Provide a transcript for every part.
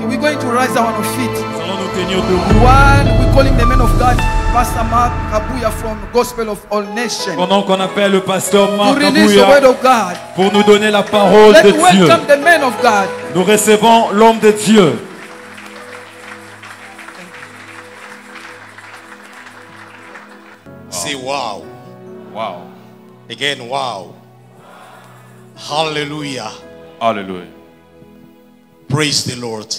we're going to rise on our feet. Nous allons nous tenir debout. While we're calling the man of God, Pastor Mark Kabuya from Gospel of All Nations, Pendant qu'on appelle le pasteur to Marc release the word Kabouya of God. pour nous donner la parole de Let's Dieu. welcome the man of God. Nous recevons l'homme de Dieu. Say wow. Wow. Again, wow. Hallelujah. Alléluia. Praise the Lord.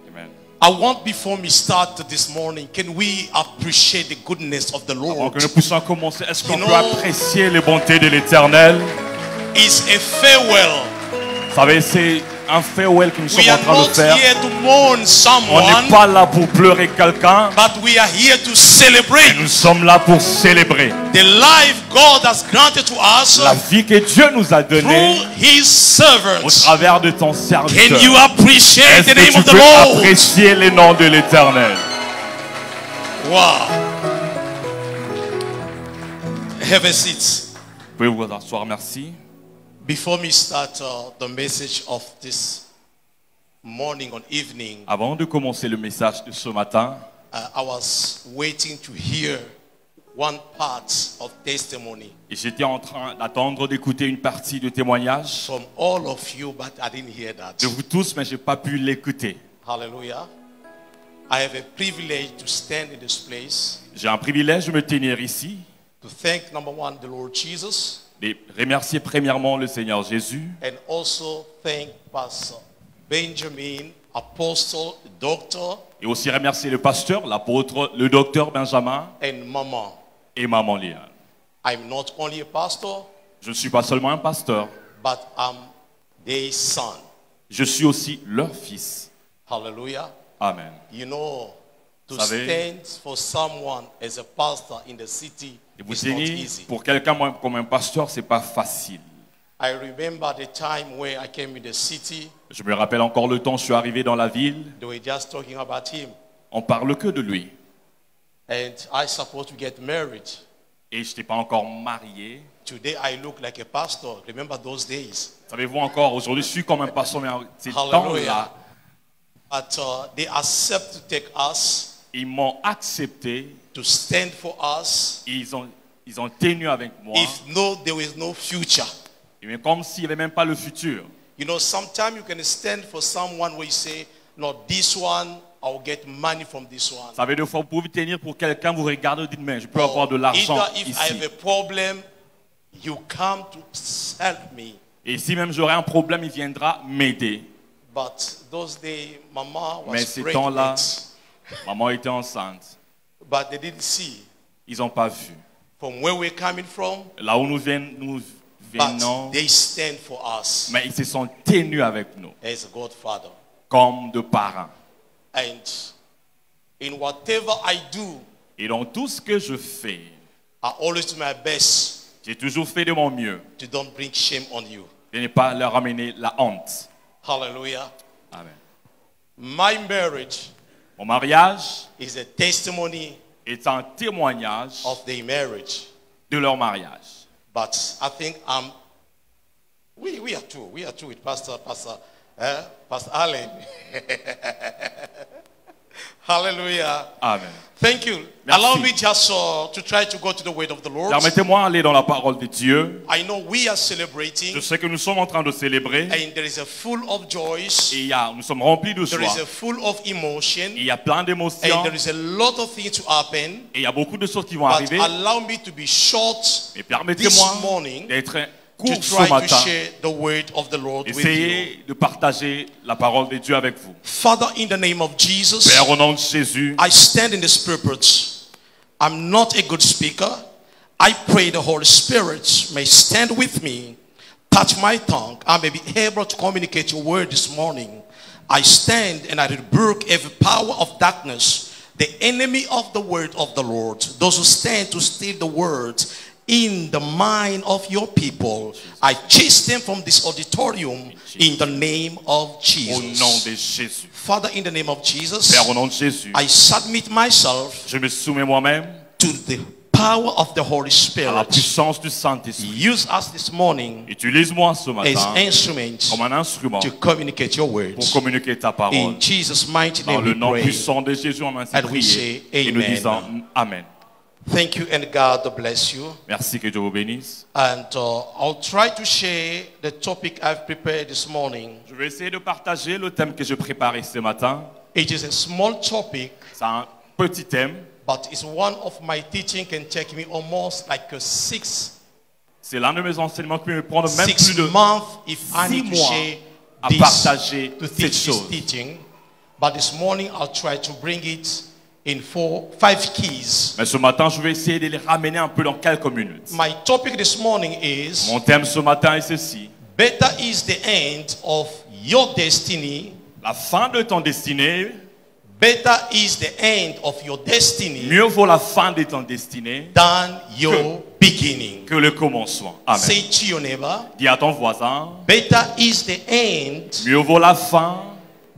Amen. I want, before we start this morning, can we appreciate the goodness of the Avant Lord? que nous puissions commencer, est-ce qu'on You peut know- apprécier les bontés de l'Éternel? It's a farewell. Vous savez, c'est un farewell que nous sommes We en are train de not faire. here to mourn On n'est someone, pas là pour pleurer quelqu'un, but we are here to mais celebrate nous sommes là pour célébrer the life God has granted to us la vie que Dieu nous a donnée through His au servants. travers de ton Can serviteur. you appreciate Est-ce the que name tu of the peux Lord? apprécier les noms de l'Éternel? Wow. Have a seat. Vous pouvez vous asseoir, merci. Before we start the message of this morning or evening, Avant de commencer le message de ce matin, I was waiting to hear one part of testimony et j'étais en train d'attendre d'écouter une partie de témoignage from all of you, but I didn't hear that. de vous tous, mais je n'ai pas pu l'écouter. Hallelujah. I have a privilege to stand in this place J'ai un privilège de me tenir ici, to thank, number one, the Lord Jesus, de remercier premièrement le Seigneur Jésus and also thank Pastor Benjamin, Apostle, Doctor, et aussi remercier le pasteur, l'apôtre, le docteur Benjamin and Mama. et Maman Liane. I'm not only a pastor, Je ne suis pas seulement un pasteur, but I'm their son. je suis aussi leur fils. Hallelujah. Amen. You know, to Savez- stand for someone as a pastor in the city Et vous is not savez, easy. pour quelqu'un comme un pasteur, c'est pas facile. I remember the time where I came in the city, Je me rappelle encore le temps où je suis arrivé dans la ville, they were just talking about him. on parle que de lui. And I supposed to get married. Et je n'étais pas encore marié. Today I look like a pastor. Remember those days? Savez-vous encore, aujourd'hui je suis comme un pasteur, mais en ces Hallelujah. temps-là, But they accept to take us, ils m'ont accepté, to stand for us, ils ont tenu avec moi, if no, there is no future. mais comme s'il n'y avait même pas le futur. You know, sometimes you can stand for someone where you say, no, this one, I'll get money from this one. Vous savez, des fois, vous pouvez tenir pour quelqu'un, vous regardez, vous dites, mais je peux avoir de l'argent Either if I ici. have a problem, you come to help me. Et si même j'aurais un problème, il viendra m'aider. But those days, Mama Mais was ces temps-là, pregnant, maman était enceinte. but they didn't see Ils n'ont pas vu. from where we're coming from, Là où nous venons, but they stand for us mais ils se sont tenus avec nous, as a Godfather. comme de parents. And in whatever I do, Et dans tout ce que je fais, I always do my best j'ai toujours fait de mon mieux to don't bring shame on you. de ne pas leur amener la honte. Hallelujah. Amen. My marriage Mon mariage is a testimony est un témoignage of their marriage. de leur mariage. But I think we are two. We are two with Pastor Allen. Hallelujah. Amen. Thank you. Merci. Allow me just to try to go to the word of the Lord. Permettez-moi d'aller dans la parole de Dieu. I know we are celebrating, Je sais que nous sommes en train de célébrer and there is a full of joys. et nous sommes remplis de There joie. is a full of emotion, Il y a plein d'émotions and there is a lot of things to happen. et il y a beaucoup de choses qui vont But arriver. allow me to be short Et this permettez-moi morning d'être to court ce try to matin. share the word of the Lord with you. Essayez de partager la parole de Dieu avec vous. Father, in the name of Jesus, Père, au nom de Jésus, I stand in this purpose. I'm not a good speaker. I pray the Holy Spirit may stand with me, touch my tongue. I may be able to communicate your word this morning. I stand and I rebuke every power of darkness, the enemy of the word of the Lord, those who stand to steal the word in the mind of your people. I chase them from this auditorium in the name of au nom Jesus. de Jésus. Father, in the name of Jesus, Père, au nom de Jésus, I submit myself je me soumets moi-même to the power of the Holy à la Spirit, puissance du Saint-Esprit. use us this morning Utilise-moi ce as matin instruments comme un instrument to communicate your pour words. communiquer ta parole. In Jesus' mighty Dans name le we nom pray. puissant de Jésus, on a ainsi And we prié say et nous amen. disons Amen. Thank you and God bless you. Merci, que Dieu vous bénisse. And I'll try to share the topic I've prepared this morning. Je vais essayer de partager le thème que j'ai préparé ce matin. It is a small topic, C'est un petit thème. but it's one of my teaching can take me almost like a C'est l'un de mes enseignements qui peut me prendre même plus de months if I 6 need to mois share à this, partager to cette teach this chose. teaching. But this morning I'll try to bring it in 5 keys. Mais ce matin, je vais essayer de les ramener un peu dans quelques minutes. My topic this morning is Mon thème ce matin est ceci. better is the end of your destiny. La fin de ton destinée, Better is the end of your destiny mieux vaut la fin de ton destinée than your beginning. que le commencement. Amen. Say to your neighbor, Dis à ton voisin, better is the end, mieux vaut la fin,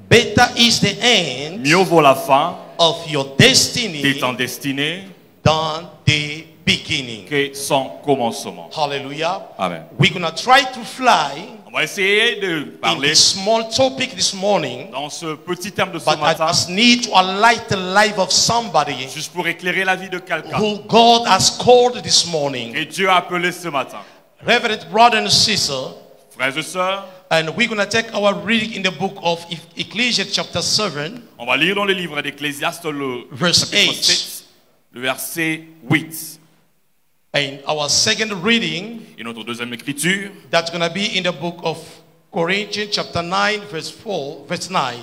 better is the end mieux vaut la fin of your de destiny ton destinée than the beginning. que son commencement. Hallelujah. Amen. We're going to try to fly On va essayer de in parler this small topic this morning, dans ce petit thème de ce but I matin, just need to enlighten the life of somebody juste pour éclairer la vie de quelqu'un who God has called this morning. que Dieu a appelé ce matin. Reverend brother and sister, Frères et sœurs, and we're going to take our reading in the book of Ecclesiastes chapter 7, on va lire dans le livre d'Ecclésiaste le Verse chapitre 8. 7, le verset 8. and our second reading, Et notre deuxième écriture, that's going to be in the book of Corinthians chapter 9, verse 9.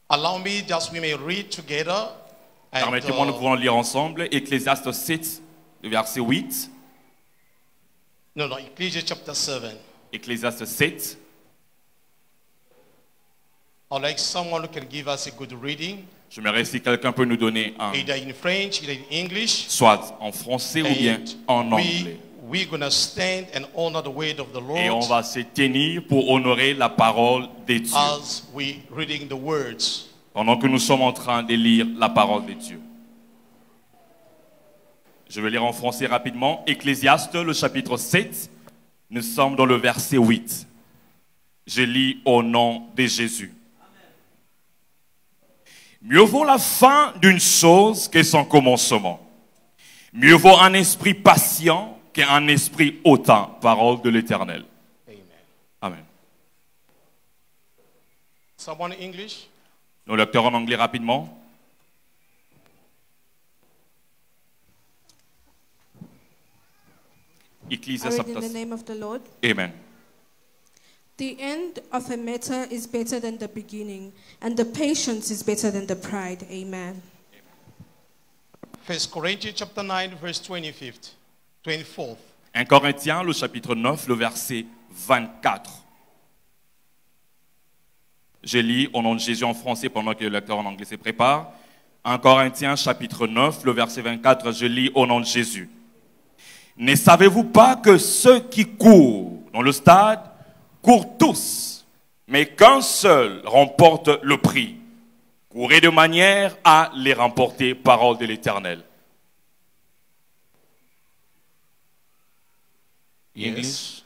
Allow me just we may read together. And, permettez-moi, nous pouvons lire ensemble. Ecclésiaste 7, le verset 8. no, Ecclesiastes chapter 7. Ecclésiaste 7. I'd like someone who can give us a good reading, J'aimerais si quelqu'un peut nous donner un, either in French, either in English. soit en français ou bien en And anglais. we're going to stand and honor the word of the Et on Lord va se tenir pour honorer la parole de Dieu. as we reading the words. Pendant que nous sommes en train de lire la parole de Dieu. Je vais lire en français rapidement. Ecclésiaste, le chapitre 7. Nous sommes dans le verset 8. Je lis au nom de Jésus. Mieux vaut la fin d'une chose que son commencement. Mieux vaut un esprit patient qu'un esprit hautain. Parole de l'Éternel. Amen. Amen. Someone in English? Nos lecteurs en anglais rapidement. I Ecclésiaste read in the chapitre. name of the Lord. Amen. The end of a matter is better than the beginning, and the patience is better than the pride. Amen. 1 Corinthians chapter 9, verse 24. 1 Corinthiens, le chapitre 9, le verset 24. Je lis au nom de Jésus en français pendant que le lecteur en anglais se prépare. 1 Corinthiens, chapitre 9, le verset 24, je lis au nom de Jésus. Ne savez-vous pas que ceux qui courent dans le stade courent tous, mais qu'un seul remporte le prix? Courez de manière à les remporter, parole de l'Éternel. Yes.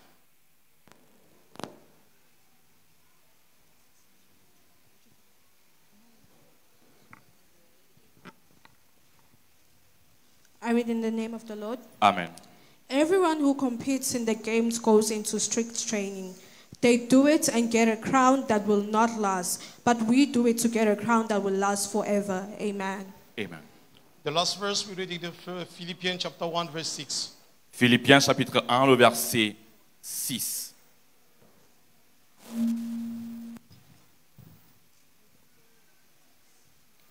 I read in the name of the Lord. Amen. Everyone who competes in the games goes into strict training. They do it and get a crown that will not last, but we do it to get a crown that will last forever. Amen. Amen. The last verse we read in the Philippians chapter 1, verse 6. Philippiens chapitre 1, le verset 6.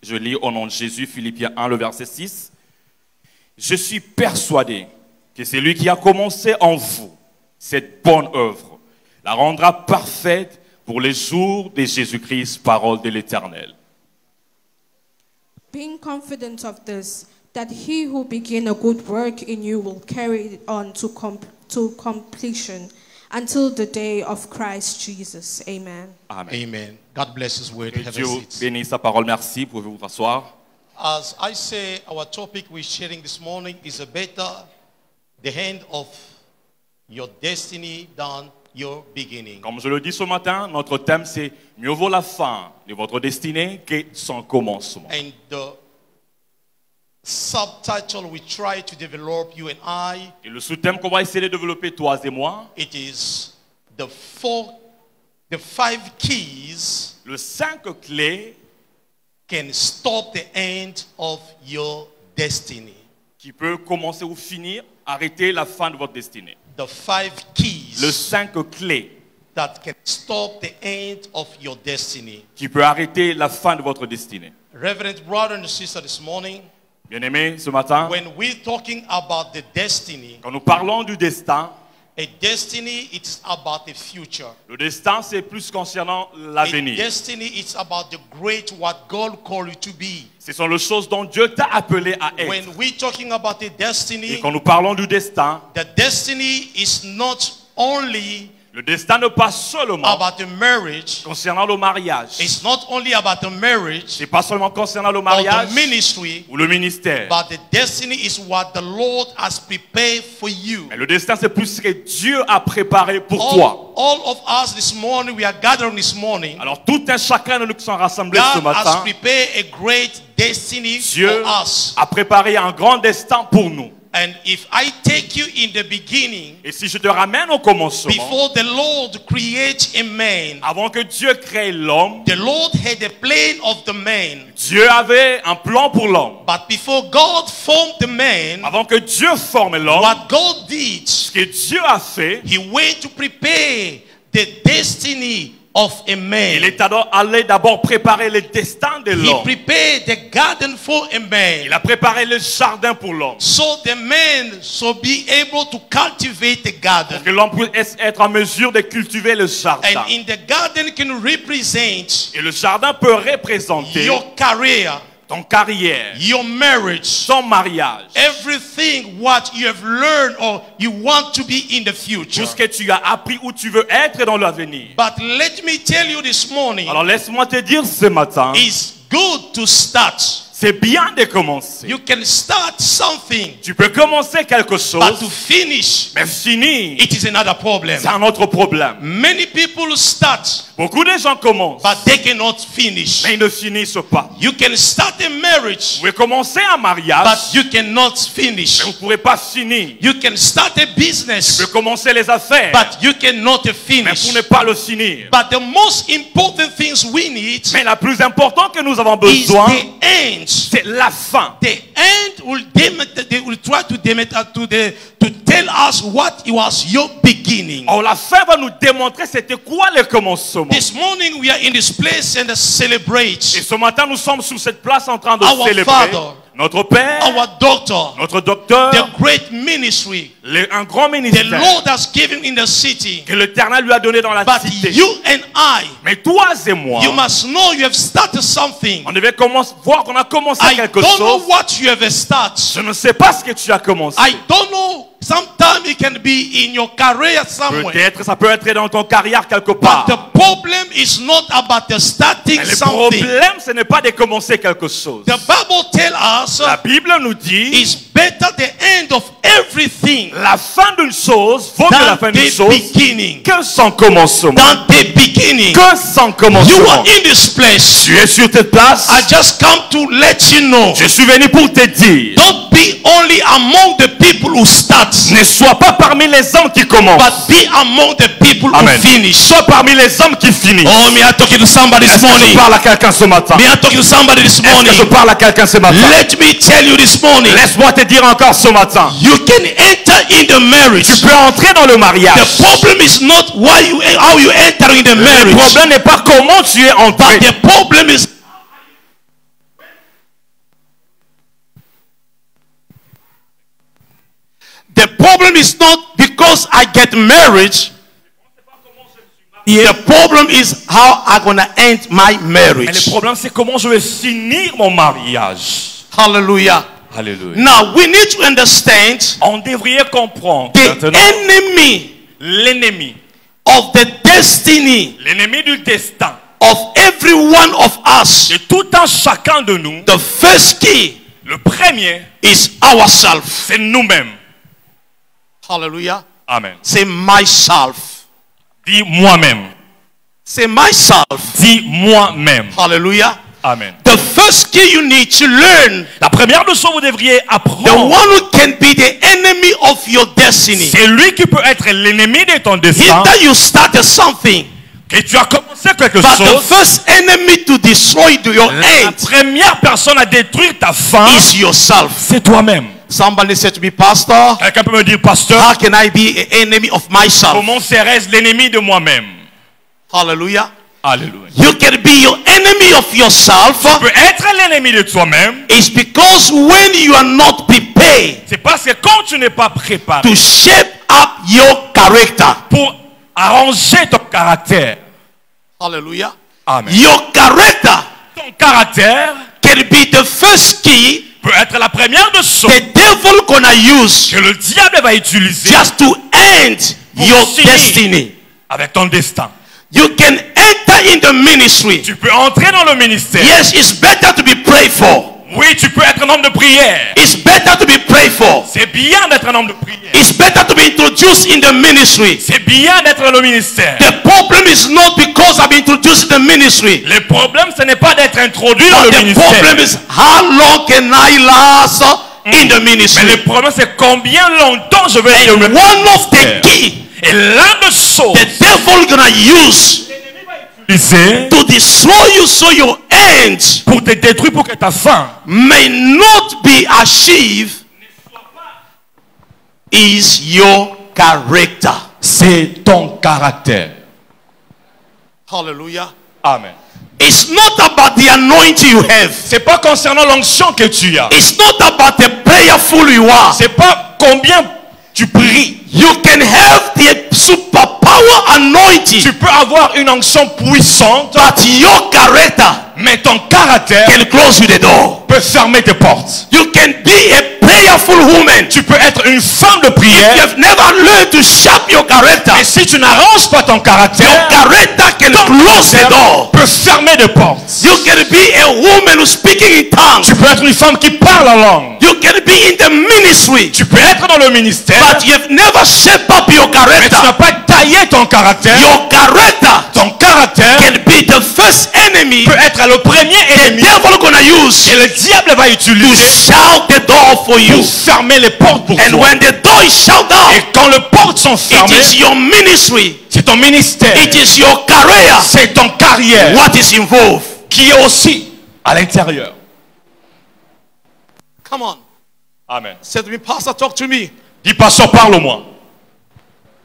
Je lis au nom de Jésus, Philippiens 1, le verset 6. Je suis persuadé que celui qui a commencé en vous cette bonne œuvre la rendra parfaite pour les jours de Jésus-Christ, parole de l'Éternel. Being confident of this, that he who began a good work in you will carry it on to completion until the day of Christ Jesus. Amen. Amen. Amen. God bless His word. Que Have a Dieu seat. bénisse sa parole. Merci. Pouvez-vous vous asseoir? As I say, our topic we're sharing this morning is a better the end of your destiny than your beginning. Comme je le dis ce matin, notre thème c'est mieux vaut la fin de votre destinée que son commencement. And the subtitle we try to develop, you and I, Et le sous-thème qu'on va essayer de développer, toi et moi, it is the 5 keys le 5 clés can stop the end of your destiny. qui peut commencer ou finir, arrêter la fin de votre destinée. The 5 keys Le 5 clés that can stop the end of your destiny. qui peut arrêter la fin de votre destinée. Reverend brother and sister, this morning, Bien-aimés, ce matin, when we're talking about the destiny, quand nous parlons du destin, a destiny, it's about the future. le destin c'est plus concernant A l'avenir. destiny, it's about the great what God called you to be. Ce sont les choses dont Dieu t'a appelé à être. When we're talking about the Et destiny, quand nous parlons du destin, the destiny is not only le destin n'est pas seulement about the marriage. concernant le mariage. It's not only about the marriage C'est pas seulement concernant le or mariage the ministry, ou le ministère. but the destiny is what the Lord has prepared for you. Mais le destin, c'est plus ce que Dieu a préparé pour toi. All of us this morning, we are gathering this morning. Alors, tout un chacun de nous qui sont rassemblés ce God has matin, prepared a great destiny Dieu for us. a préparé un grand destin pour nous. And if I take you in the beginning, Et si je te ramène au commencement, before the Lord creates a man, avant que Dieu crée l'homme, the Lord had a plan of the man. Dieu avait un plan pour l'homme. But before God formed the man, Avant que Dieu forme l'homme, what God did, ce que Dieu a fait, He went to prepare the destiny of a il man. est allé d'abord préparer le destin de He l'homme. prepared the garden for a Il man. a préparé le jardin pour l'homme. So the man should be able to cultivate the garden. Pour que l'homme puisse être en mesure de cultiver le jardin. And in the garden can represent Et le jardin peut représenter your career, ton carrière, your marriage, ton mariage, everything what you have learned or you want to be in the future. tout ce que tu as appris où tu veux être dans l'avenir. But let me tell you this morning, Alors laisse-moi te dire ce matin, it's good to start. c'est bien de commencer. You can start something, Tu peux commencer quelque but to chose, finish, mais finir, it is another problem. c'est un autre problème. Many people start, Beaucoup de gens commencent, but they cannot finish. mais ils ne finissent pas. You can start a marriage, Vous pouvez commencer un mariage, but you cannot finish. mais vous ne pourrez pas finir. You can start a Vous business, pouvez commencer les affaires, but you cannot mais finish. vous ne pas le finir. But the most important things we need Mais la plus importante que nous avons is besoin, the end. c'est la fin. The end will they will try to to tell us what it was your beginning. Or la fin va nous démontrer c'était quoi le commencement. This morning we are in this place and celebrate Et ce matin, nous sommes sur cette place en train de Our célébrer Father, notre Père, our doctor, notre docteur, the great ministry un grand the ministère Lord has given in the city. que l'Éternel lui a donné dans la But cité. you and I, Mais toi et moi, you must know you have started something. on devait voir qu'on a commencé I quelque don't know chose. what you have started. Je ne sais pas ce que tu as commencé. I don't know. Sometimes it can be in your career somewhere. Peut-être ça peut être dans ton carrière quelque But part. the problem is not about the starting Mais le something. problème, ce n'est pas de commencer quelque chose. The Bible tells us La Bible nous dit, it's better the end of everything la fin d'une chose vaut mieux la than fin d'une the chose beginning. que son commencement. Than the beginning. Que sans You commencement. are in this place. Tu es sur cette place. I just come to let you know. Je suis venu pour te dire, Don't be only among the people who start, ne sois pas parmi les hommes qui commencent, but be among the people Amen. who finish. sois parmi les hommes qui finissent. Oh, me I talking to somebody this Est-ce que je morning. parle à quelqu'un ce matin? Me I talking to somebody this Est-ce que morning. je parle à quelqu'un ce matin? Let me tell you this morning. Laisse-moi te dire encore ce matin. You can enter in the marriage. Tu peux entrer dans le mariage. The problem is not how you enter in the Le marriage, problème n'est pas comment tu es entré. but the problem is not because I get married. The problem is how I'm gonna end my Mais le marriage. problème, c'est comment je vais finir mon mariage. Hallelujah. Alléluia. Now we need to understand On devrait comprendre the maintenant enemy l'ennemi of the destiny l'ennemi du destin of every one of us, de tout un chacun de nous, the first key le premier, is ourselves. c'est nous-mêmes. Hallelujah. Amen. Say myself. Dis moi-même. Say myself. Dis moi-même. Hallelujah. Amen. The first key you need to learn, La première leçon que vous devriez the apprendre, one who can be the enemy of your destiny. c'est lui qui peut être l'ennemi de ton destin. Either you started something, Que tu as commencé quelque but the chose. first enemy to destroy your La end première personne à détruire ta fin, is yourself. c'est toi-même. Somebody said to me, Pastor, Quelqu'un peut me dire, pasteur, how can I be an enemy of myself? comment serais-je l'ennemi de moi-même? Hallelujah. Alléluia. You can be your enemy of yourself. Tu peux être l'ennemi de toi-même. It's because when you are not prepared C'est parce que quand tu n'es pas préparé to shape up your character, pour arranger ton caractère, hallelujah, Amen. your character Ton caractère can be the first key peut être la première de choses the devil gonna use que le diable va utiliser just to end your finir destiny. avec ton destin. You can enter in the ministry. Tu peux entrer dans le ministère. Yes, it's better to be prayed for. Oui, tu peux être un homme de prière. It's better to be prayed for. C'est bien d'être un homme de prière. It's better to be introduced in the ministry. C'est bien d'être dans le ministère. The problem is not because I've been introduced in the ministry. Le problème, ce n'est pas d'être introduit dans But le the problem ministère. is how long can I last in the Mais ministry? le problème, c'est combien longtemps je vais être And dans le one of the ministère. key Et l'un de choses the devil gonna use utilisées to destroy you so your end pour te détruire, pour que ta fin may not be achieved is your character. c'est ton caractère. Hallelujah. Amen. It's not about the anointing you have. C'est pas concernant l'onction que tu as. It's not about the prayerful you are. C'est pas combien tu pries. You can have the superpower anointing, Tu peux avoir une onction puissante, but your character mais ton caractère can close you the door. peut fermer tes portes. You can be a prayerful woman. Tu peux être une femme de You prière, have never learned to shape your character. mais si tu n'arranges pas ton Your caractère, character can close the door. peut fermer des portes. You can be a woman who's speaking in tongues. Tu peux être une femme qui parle en langue. You can be in the ministry, Tu peux être dans le ministère, but you have never shaped up your mais tu n'as character. pas taillé ton caractère. Your character Ton caractère can be the first enemy peut être le premier the ennemi devil gonna use et le diable va to utiliser shout the door for you. pour fermer les portes pour And toi. when the door is shut down, Et quand les portes sont it fermées, is your ministry, c'est ton ministère, it is your career c'est ton carrière what is involved. qui est aussi à l'intérieur. Come on. Amen. Say to me, Pastor, talk to me. Dis, pasteur, parle-moi.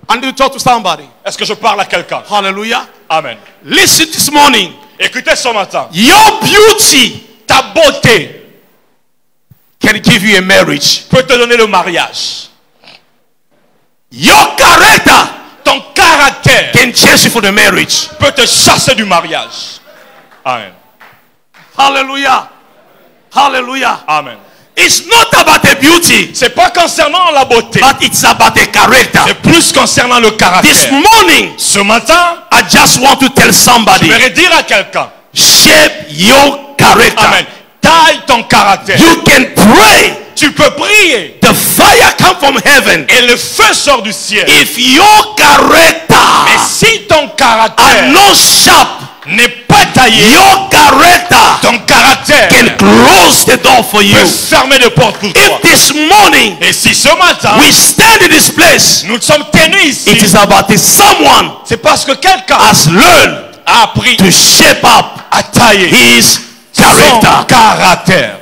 I need to talk to somebody. Est-ce que je parle à quelqu'un? Hallelujah. Amen. Listen this morning. Écoutez ce matin. Your beauty Ta beauté can give you a marriage. peut te donner le mariage. Your character Ton caractère can chase you for the marriage. peut te chasser du mariage. Amen. Hallelujah. Hallelujah. Amen. It's not about the beauty, C'est pas concernant la beauté, but it's about the character. c'est plus concernant le This caractère. morning, Ce matin, I just want to tell je somebody, vais dire à quelqu'un, shape your character. Amen, taille ton caractère. You can pray. Tu peux prier The fire come from heaven. et le feu sort du ciel. If your Mais character si ton are caractère not sharp, n'est pas taillé, your character ton caractère can close the door for you. peut fermer des portes pour toi. If this morning Et si ce matin, we stand in this place, nous sommes tenus it ici, is about someone c'est parce que quelqu'un has learned a appris to shape up à tailler his son character. caractère.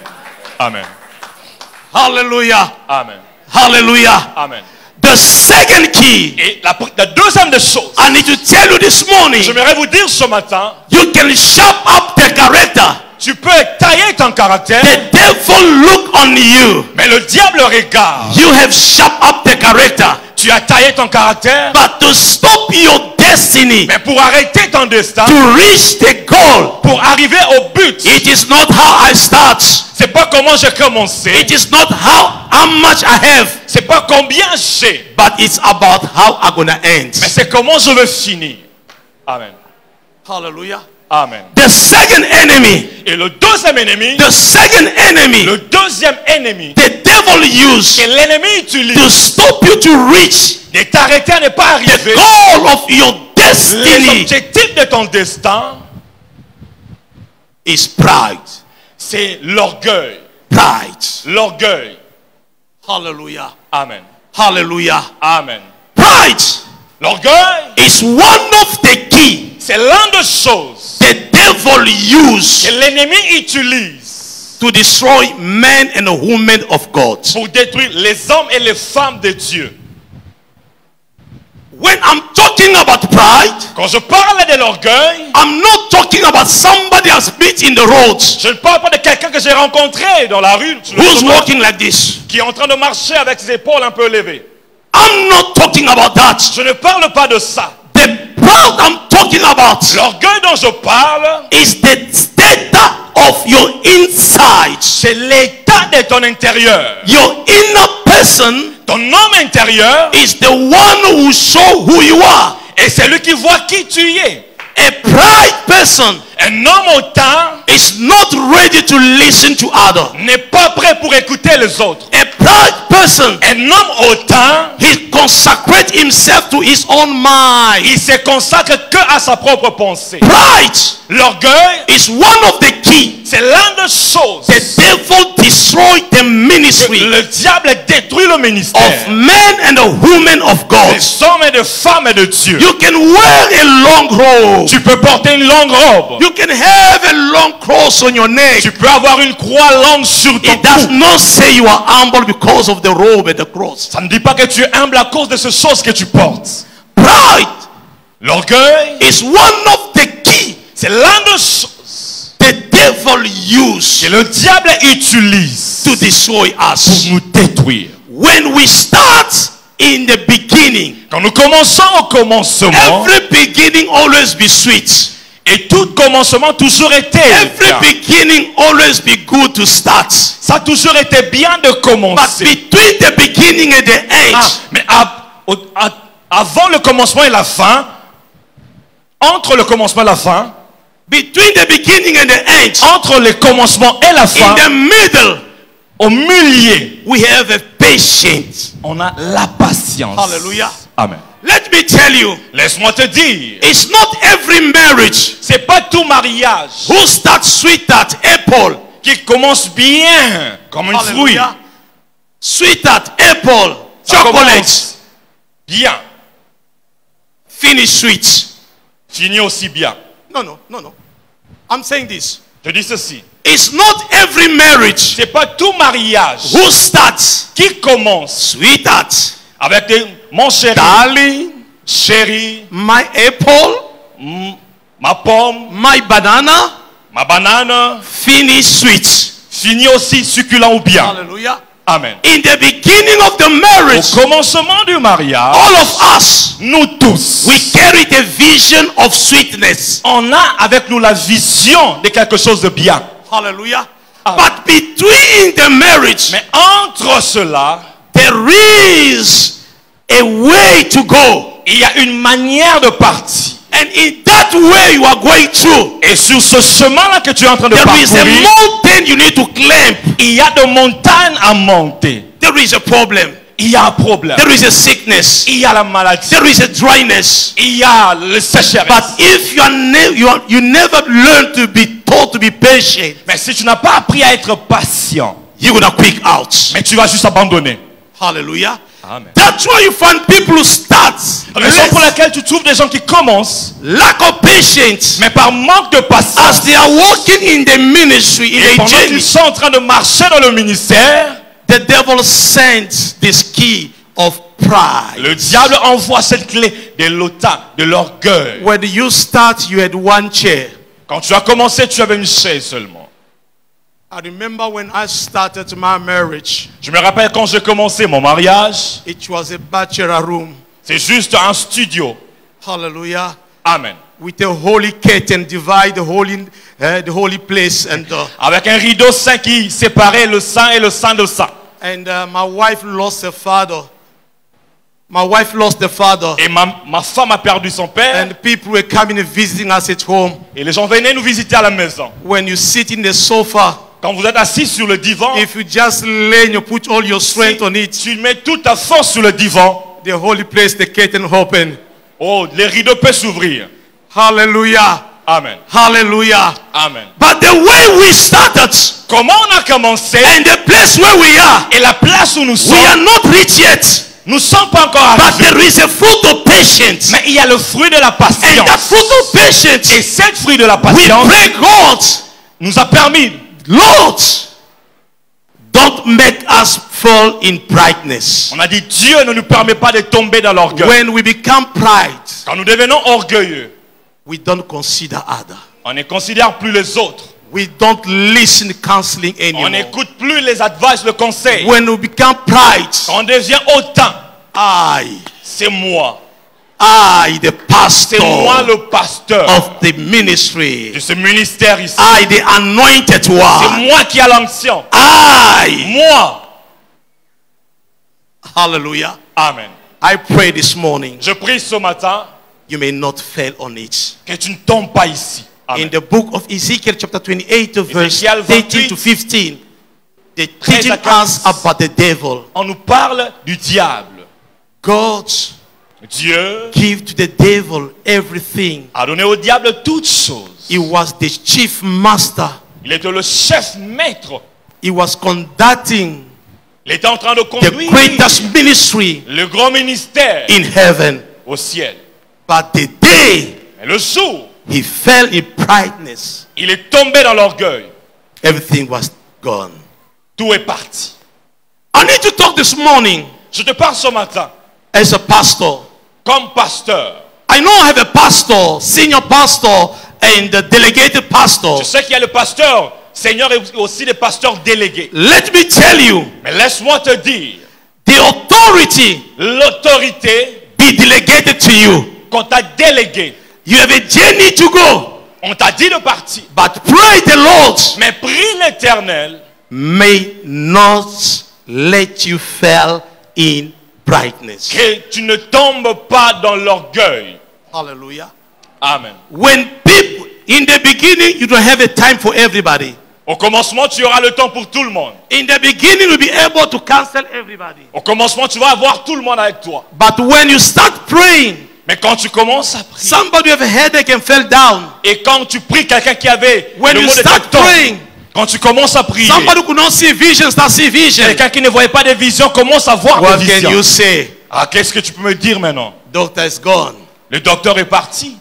Amen. Hallelujah. Amen. Hallelujah. Amen. The second key, Et la deuxième des choses, I need to tell you this morning, j'aimerais vous dire ce matin, you can shape up the character. tu peux tailler ton caractère, The devil look on you. mais le diable regarde. You have sharp up the character. Tu as taillé ton caractère. But to stop your destiny, Mais pour arrêter ton destin, to reach the goal, pour arriver au but, it is not how I start. c'est pas comment j'ai commencé, It is not how much I have, c'est pas combien j'ai, but it's about how I'm gonna end. mais c'est comment je veux finir. Amen. Hallelujah. Amen. The second enemy, Et le deuxième ennemi, the second enemy, le deuxième ennemi the devil used que l'ennemi to utilise stop you to reach de t'arrêter à ne pas the arriver goal of your les destiny objectifs de ton destin, is pride. c'est l'orgueil. Pride. L'orgueil. Hallelujah. Amen. Hallelujah. Amen. Pride L'orgueil, is one of the key c'est l'un des choses the devil que used l'ennemi utilise to destroy men and women of God. pour détruire les hommes et les femmes de Dieu. When I'm talking about pride, Quand je parle de l'orgueil, I'm not talking about somebody else met in the road je ne parle pas de quelqu'un que j'ai rencontré dans la rue sur le who's chemin, walking like this. qui est en train de marcher avec ses épaules un peu levées. I'm not talking about that. Je ne parle pas de ça. The pride I'm talking about L'orgueil dont je parle, is the state of your inside. c'est l'état de ton intérieur. Your inner person Ton homme intérieur, is the one who show who you are. et c'est lui qui voit qui tu es. A pride person Un homme autant is not ready to listen to others. n'est pas prêt pour écouter les autres. A pride person, Un homme autant, he consecrates himself to his own mind. il se consacre que à sa propre pensée. Pride L'orgueil, is one of the key. c'est l'une des choses. The devil destroyed the ministry Le diable détruit le ministère of men and women of God. des hommes et des femmes de Dieu. You can wear a long robe. Tu peux porter une longue robe. You can have a long cross on your neck. Tu peux avoir une croix longue sur ton It does cou. not say you are humble because of the robe and the cross. Ça ne dit pas que tu es humble à cause de ces choses que tu portes. Pride L'orgueil, is one of the key c'est l'une des choses the devil que used le diable utilise to destroy pour us. nous détruire. When we start in the beginning, Quand nous commençons au commencement, every beginning always be sweet. et tout commencement toujours été Every bien. beginning always be good to start. Ça a toujours été bien de But commencer. between the beginning and the end, Mais avant le commencement et la fin, entre le commencement et la fin, between the beginning and the end, entre le commencement et la in fin, the middle, au milieu, we have a patience. on a la patience. Hallelujah. Amen. Let me tell you, Laisse-moi te dire, it's not every marriage c'est pas tout mariage who starts sweet at apple. qui commence bien comme un fruit. Hallelujah. Sweet at apple, Ça chocolate, commence bien, finish sweet. finit aussi bien. No. I'm saying this. Je dis ceci, It's not every marriage c'est pas tout mariage who starts qui commence sweet at avec des mon chéri, darling, chéri, my apple, ma pomme, my banana, ma banane, finish sweet. finit aussi succulent ou bien. Hallelujah. Amen. In the beginning of the Au marriage, commencement du mariage, all of us, nous tous, we carry the vision of sweetness. on a avec nous la vision de quelque chose de bien. Hallelujah. Amen. But between the marriage, Mais entre cela, there is a way to go. il y a une manière de partir. And in that way you are going through, Et sur ce chemin-là que tu es en train de there is a parcourir, mountain you need to climb. il y a des montagnes à monter. There is a problem. Il y a un problème. There is a sickness. Il y a la maladie. There is a dryness. Il y a le sécheresse. But if you never learn to be taught to be patient, Mais si tu n'as pas appris à être patient, you're gonna quick out. mais tu vas juste abandonner. Hallelujah. Amen. That's why you find people who start Raison pour laquelle tu trouves des gens qui commencent, lack of patience mais par manque de as patience, they are walking in the ministry, in et the pendant journey. qu'ils sont en train de marcher dans le ministère, The devil sends this key of pride. le diable envoie cette clé de l'autant, de l'orgueil. When you start, you had one chair. Quand tu as commencé, tu avais une chaise seulement. I remember when I started my marriage, Je me rappelle quand j'ai commencé mon mariage, it was a bachelor room. c'est juste un studio. Hallelujah. Amen. With a holy curtain divide the holy place. Avec un rideau saint qui séparait le saint et le saint de saint. And my wife lost her father. My wife lost her father. Et ma femme a perdu son père. And people were coming and visiting us at home. Et les gens venaient nous visiter à la maison. When you sit in the sofa, Quand vous êtes assis sur le divan, if you just lay and you put all your strength on it, tu mets toute ta force sur le divan. the holy place, the curtain open. Oh, les rideaux peuvent s'ouvrir. Hallelujah. Amen. Hallelujah. Amen. But the way we started Comment on a commencé and the place where we are, et la place où nous we are sommes, not rich yet. nous ne sommes pas encore But arrivés. there is a fruit of patience. Mais il y a le fruit de la And that patience. fruit of Et patience, cette fruit de la we patience pray God, nous a permis, Lord, don't make us fall in brightness. on a dit Dieu ne nous permet pas de tomber dans l'orgueil. When we become pride, Quand nous devenons orgueilleux, we don't consider other. on ne considère plus les autres. We don't listen counseling On anymore. n'écoute plus les advices, le conseil. When we become pride, Quand on devient hautain, I, c'est moi. the C'est moi pastor le pasteur of the ministry. de ce ministère ici. The anointed C'est one. moi qui ai l'onction. Moi. Hallelujah. Amen. I pray this morning, Je prie ce matin you may not fail on it. que tu ne tombes pas ici. Amen. In the book of Ezekiel chapter 28 verse Ézéchiel 13 to 15, they're 13 teaching à 15. us about the devil. On nous parle du diable. God Dieu gave to the devil everything. a donné au diable toutes choses. He was the chief master. Il était le chef maître. He was conducting Il était en train de the conduire greatest ministry le grand ministère in heaven. au ciel. But the day Mais le jour, he fell in prideness, il est tombé dans l'orgueil. everything was gone. Tout est parti. I need to talk this morning Je te parle ce matin as a pastor. comme pasteur. I know I have a pastor, senior pastor, and a delegated pastor. Je sais qu'il y a le pasteur, Seigneur, et aussi des pasteurs délégués. Let me tell you, Mais laisse-moi te dire, the authority l'autorité be delegated to you. qu'on t'a déléguée, You have a journey to go, on t'a dit de partir. but pray the Lord Mais prie l'Éternel may not let you fall in brightness. que tu ne tombes pas dans l'orgueil. Hallelujah. Amen. When people, in the beginning, you don't have a time for everybody. Au commencement, tu auras le temps pour tout le monde. In the beginning, you'll be able to counsel everybody. Au commencement, tu vas avoir tout le monde avec toi. But when you start praying, Mais quand tu commences à prier, somebody have a headache and fell down. et quand tu pries quelqu'un qui avait When le you mot de start tecton, praying, quand tu commences à prier, somebody who could not see vision start see vision. quelqu'un qui ne voyait pas des visions commence à voir What des can visions. you say? Ah, qu'est-ce que tu peux me dire maintenant? Doctor is gone. Le docteur est parti.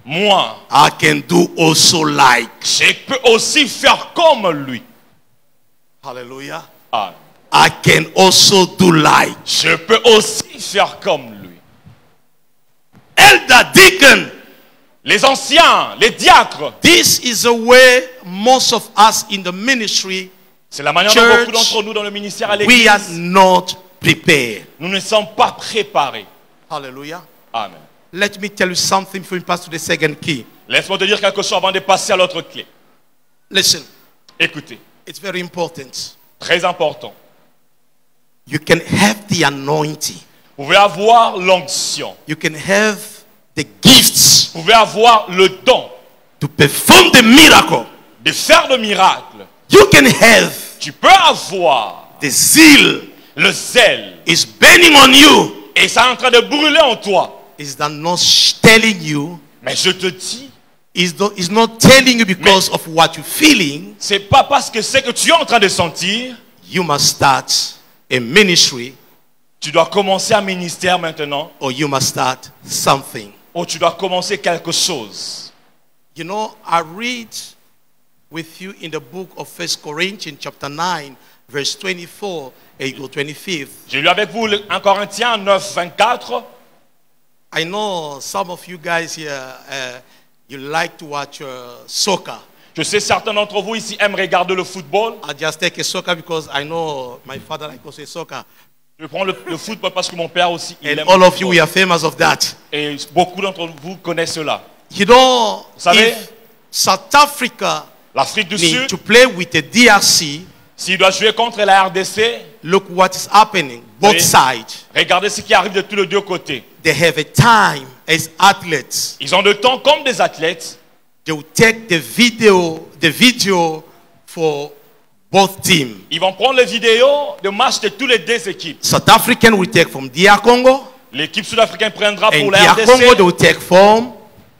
Moi, I can do also like. je peux aussi faire comme lui. Hallelujah. Ah, I can also do like. je peux aussi faire comme lui. Elder, deacon. Les anciens, les diacres, This is the way most of us in the ministry, c'est la manière dont Church, beaucoup d'entre nous dans le ministère à we l'église, are not prepared. nous ne sommes pas préparés. Hallelujah. Amen. Let me tell you something before we pass to the second key. Laisse-moi te dire quelque chose avant de passer à l'autre clé. Listen, Écoutez, it's very important. très important. You can have the anointing. Vous pouvez avoir l'onction. You can have the gifts Vous pouvez avoir le don to perform the miracle. de faire de miracles. You can have Tu peux avoir the zeal le zèle. is burning on you. Et ça est en train de brûler en toi. Is that not telling you? Mais je te dis, Is not telling you because of what you're feeling. c'est pas parce que c'est que tu es en train de sentir. You must start a ministry, Tu dois commencer un ministère maintenant. or you must start something. Ou tu dois commencer quelque chose. You know, I read with you in the book of 1 Corinthians chapter 9, verse 24 and 25. J'ai lu avec vous 1 Corinthiens 9, 24. I know some of you guys here, you like to watch soccer. Je sais certains d'entre vous ici aiment regarder le football. I just take a soccer because I know my father likes also soccer. Je prends le football parce que mon père aussi, il And aime all le of you, football. we are famous of that. Et beaucoup d'entre vous connaissent cela. You know, Vous savez, if South Africa l'Afrique du need Sud, to play with the DRC, s'il doit jouer contre la RDC, look what is happening, both Oui. sides. regardez ce qui arrive de tous les deux côtés. They have a time as athletes. Ils ont le temps comme des athlètes. They will take the video for both teams. Ils vont prendre les vidéos de matchs de tous les deux équipes. South African will take from DR Congo, L'équipe sud-africaine prendra pour and la DR Congo they RDC. will take from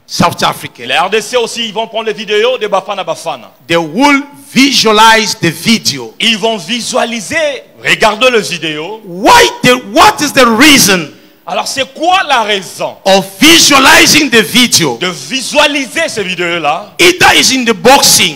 South Africa. La RDC aussi, ils vont prendre les vidéos de Bafana Bafana. They will visualize the video. Ils vont visualiser, regarder le vidéo. What is the reason Alors c'est quoi la raison of visualizing the video? de visualiser ces vidéos-là? Either is in the boxing.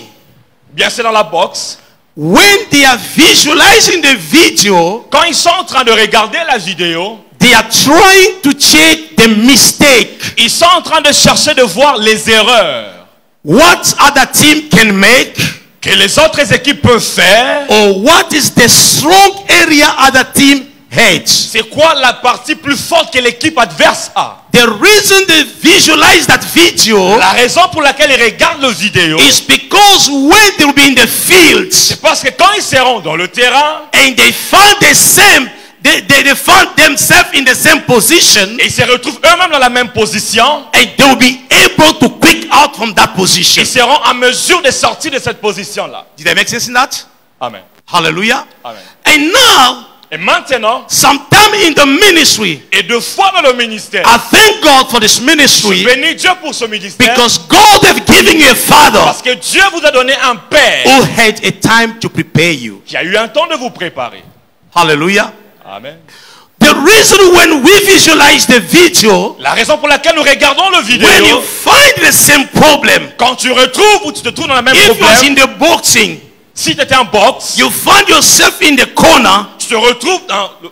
Bien c'est dans la boxe. When they are visualizing the video, Quand ils sont en train de regarder la vidéo, they are trying to check the mistake. ils sont en train de chercher de voir les erreurs What other team can make, que les autres équipes peuvent faire. or what is the strong area other team hates. C'est quoi la partie plus forte que l'équipe adverse a? The reason they visualize that video La raison pour laquelle ils regardent le vidéo, is because when they will be in the fields c'est parce que quand ils seront dans le terrain and they find the same, they find themselves in the same position, et ils se retrouvent eux-mêmes dans la même position, and they will be able to quick out from that position. ils seront en mesure de sortir de cette position-là. Did I make sense in that? Amen. Hallelujah. Amen. And now, Et maintenant, sometime in the ministry, et deux fois dans le ministère, I thank God for this ministry bénis Dieu pour ce ministère, because God have given you a father parce que Dieu vous a donné un père who had a time to prepare you. qui a eu un temps de vous préparer. Hallelujah. Amen. The reason when we visualize the video, La raison pour laquelle nous regardons le when you vidéo, find the same problem, quand tu retrouves ou tu te trouves dans le même if you was problème, in the boxing, si tu étais en boxe, you find yourself in the corner tu te retrouves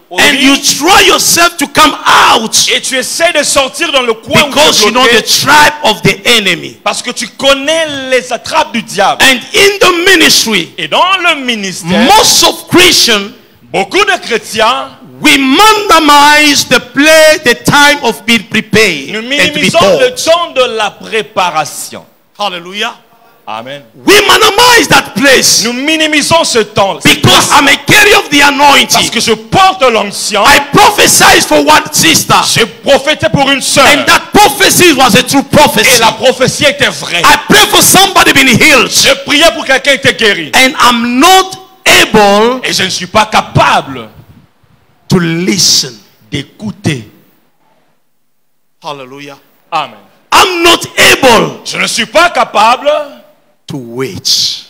au and you ring try yourself to come out et tu essaies de sortir dans le coin où because tu es you know the bloqué tribe of the enemy. parce que tu connais les attrapes du diable. And in the ministry, Et dans le ministère, most of Christians, beaucoup de chrétiens, we minimize the time of being prepared nous and to be minimisons le taught. temps de la préparation. Hallelujah. Amen. We minimize that place Nous minimisons ce temps. because I'm a carrier of the Parce anointing. que je porte l'onction. I prophesied for one sister, J'ai prophété pour une sœur. and that prophecy was a true Et prophecy. la prophétie était vraie. I pray for somebody being healed, Je priais pour quelqu'un qui était guéri. and I'm not able Et je ne suis pas capable to listen. d'écouter. Hallelujah. Amen. I'm not able Je ne suis pas capable to wait.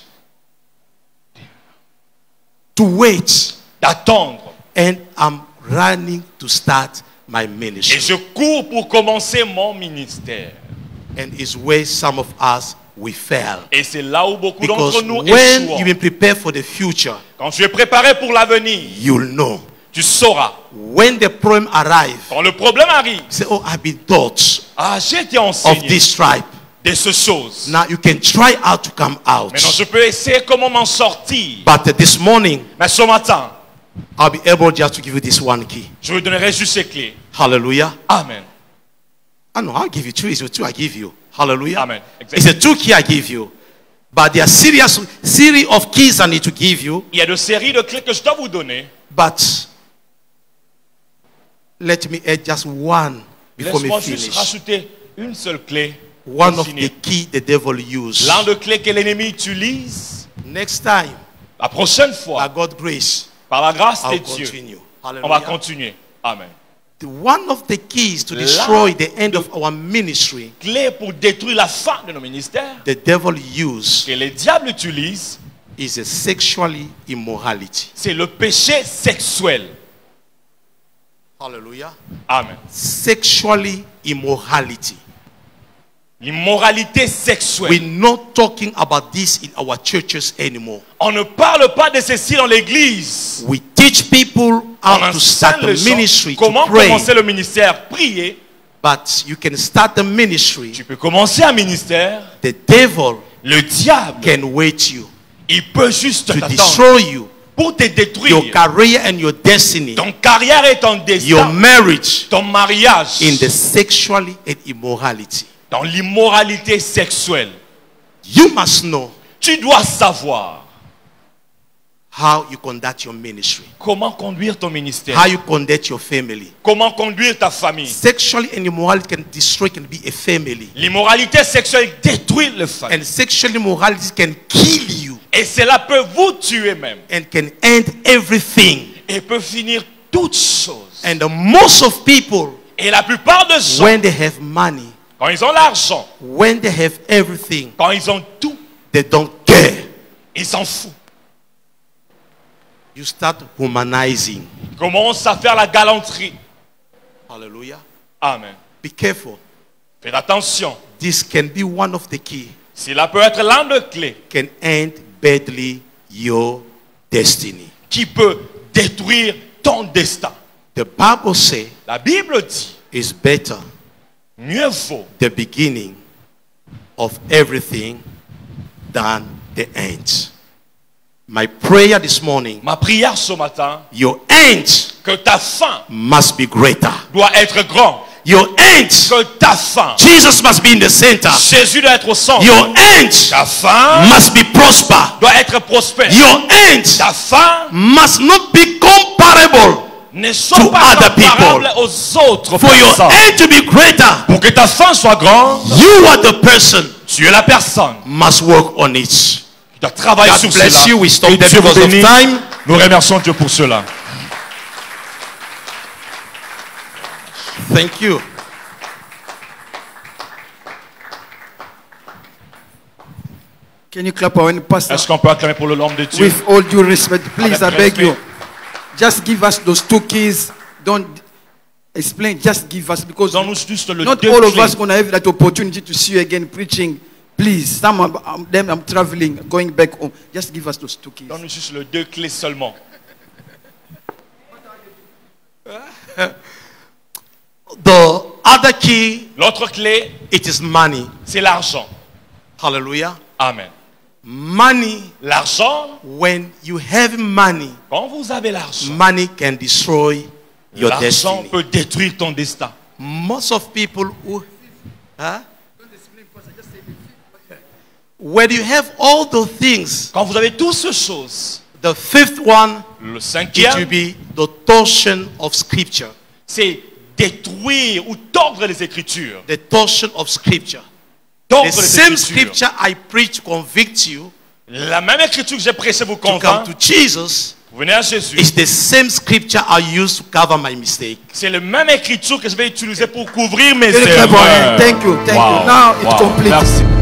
To wait. d'attendre. And I'm running to start my Et ministry. je cours pour commencer mon ministère. And it's where some of us we fail. Et c'est là où beaucoup Because d'entre nous when échouons. you been prepared for the future, Quand tu es préparé pour l'avenir, you'll know. tu sauras. When the problem arrive, Quand le problème arrive, say, oh, I've been taught ah, j'ai été of enseigné this tribe. de ces choses. Now you can try out to come out. Maintenant, je peux essayer comment m'en sortir. But this morning, Mais ce matin, I'll be able just to give you this one key. je vous donnerai juste ces clés. Hallelujah. Amen. I know, I'll give you two. It's two I give you. Hallelujah. Amen. It's a two key I give you. But there are series of keys I need to give you. Il y a de séries de clés que je dois vous donner. But let me add just one before Laisse-moi we juste finish. rajouter une seule clé. One pour of finir. the key the devil used. L'un de clés que l'ennemi utilise. Next time, La prochaine by fois, God's grace, par la grâce de I'll Dieu, continue. on va Hallelujah. continuer. Amen. One of the keys to destroy the end of our ministry, Clé pour détruire la fin de nos ministères the devil used, que les diables utilisent, is a sexually immorality. c'est le péché sexuel. Hallelujah. Amen. Sexually immorality. L'immoralité sexuelle. We're not talking about this in our churches anymore. On ne parle pas de ceci dans l'église. We teach people On how to start enseigne the les gens ministry, to comment pray. commencer le ministère, prier. But you can start the ministry. Tu peux commencer un ministère, The devil Le diable, can wait you il peut juste to t'attendre destroy you, pour te your détruire. career and your destiny, Ton carrière et ton your destin, marriage, ton mariage, in the sexuality and immorality. dans l'immoralité sexuelle. You must know Tu dois savoir how you conduct your ministry, comment conduire ton ministère, how you conduct your family. comment conduire ta famille. Sexually and immorality can destroy, can be a family. L'immoralité sexuelle détruit le famille. And sexual immorality can kill you Et cela peut vous tuer même. and can end everything. Et peut finir toutes choses. And most of people, Et la plupart des gens, when they have money, quand ils ont l'argent, when they have everything, quand ils ont tout, they don't care. ils s'en foutent. You start humanizing. Ils commencent à faire la galanterie. Hallelujah. Amen. Be careful. Faites attention. This can be one of the key. Cela peut être l'un des clés Can end badly your destiny. qui peut détruire ton destin. The Bible says La Bible dit, it's better mieux vaut the beginning of everything than the end. My prayer this morning, ma prière ce matin, your end que ta fin must be greater. doit être grande. Your end, Que ta fin, Jesus must be in the center. Jésus doit être au centre. Your end Ta fin must be prosper. doit être prospère. Your end Ta fin must not be comparable ne soit to pas other comparable aux autres for your personnes. end to be greater. Pour que ta fin soit grande, You are the person tu es la personne must work on it. qui doit travailler God sur bless cela. you. We stop Que there Dieu vous because of bénisse. time. Nous remercions Dieu pour cela. Thank you. Can you clap our pastor? Est-ce qu'on peut acclamer pour le l'homme de Dieu? With all due respect, please, I Avec beg respect. you. Just give us those 2 keys. Don't explain. Just give us, because Donne-nous juste le not deux all of clés. us gonna have that opportunity to see you again preaching. Please, some of them I'm traveling, going back home. Just give us those 2 keys. Donne-nous juste les 2 clés seulement. The other key, L'autre clé, it is money. c'est l'argent. Hallelujah. Amen. Money, L'argent, when you have money, quand vous avez l'argent, money can destroy your l'argent destiny. peut détruire ton destin. Most of people who, huh? When you have all the things, Quand vous avez toutes ces choses, the fifth one, le it will cinquième, be the torsion of scripture. c'est détruire ou tordre les Écritures. The torsion of scripture. Tordre The les same Écritures. scripture I preach to convict you La même Écriture que j'ai prêchée vous to come convainc. to Jesus Vous venez à Jésus. is the same scripture I use to cover my mistake. C'est la même Écriture que je vais utiliser pour couvrir mes Can you clap our erreurs. hands? Thank you. Thank Wow. you. Now it's Wow. complete. Merci.